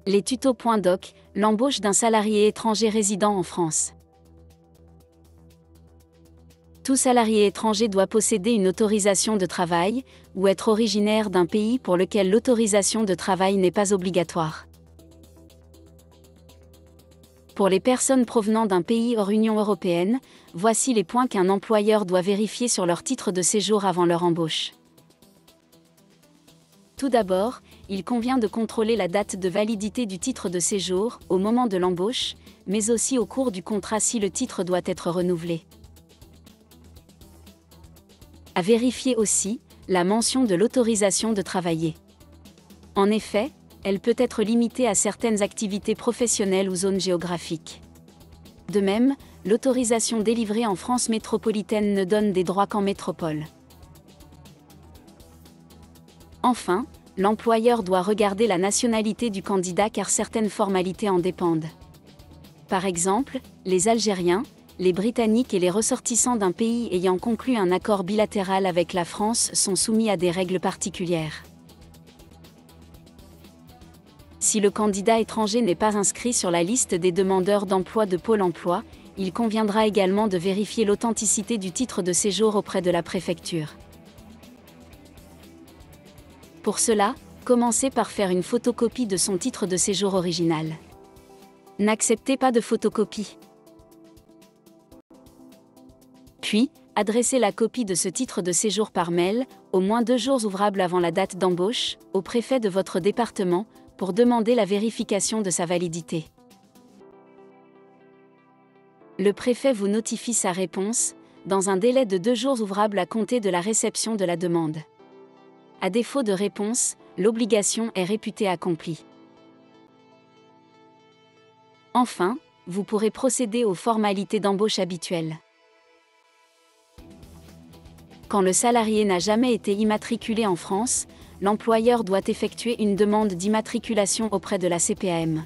Les tutos.doc, l'embauche d'un salarié étranger résidant en France. Tout salarié étranger doit posséder une autorisation de travail, ou être originaire d'un pays pour lequel l'autorisation de travail n'est pas obligatoire. Pour les personnes provenant d'un pays hors Union européenne, voici les points qu'un employeur doit vérifier sur leur titre de séjour avant leur embauche. Tout d'abord, il convient de contrôler la date de validité du titre de séjour, au moment de l'embauche, mais aussi au cours du contrat si le titre doit être renouvelé. À vérifier aussi, la mention de l'autorisation de travailler. En effet, elle peut être limitée à certaines activités professionnelles ou zones géographiques. De même, l'autorisation délivrée en France métropolitaine ne donne des droits qu'en métropole. Enfin, l'employeur doit regarder la nationalité du candidat car certaines formalités en dépendent. Par exemple, les Algériens, les Britanniques et les ressortissants d'un pays ayant conclu un accord bilatéral avec la France sont soumis à des règles particulières. Si le candidat étranger n'est pas inscrit sur la liste des demandeurs d'emploi de Pôle emploi, il conviendra également de vérifier l'authenticité du titre de séjour auprès de la préfecture. Pour cela, commencez par faire une photocopie de son titre de séjour original. N'acceptez pas de photocopie. Puis, adressez la copie de ce titre de séjour par mail, au moins 2 jours ouvrables avant la date d'embauche, au préfet de votre département, pour demander la vérification de sa validité. Le préfet vous notifie sa réponse, dans un délai de 2 jours ouvrables à compter de la réception de la demande. À défaut de réponse, l'obligation est réputée accomplie. Enfin, vous pourrez procéder aux formalités d'embauche habituelles. Quand le salarié n'a jamais été immatriculé en France, l'employeur doit effectuer une demande d'immatriculation auprès de la CPAM.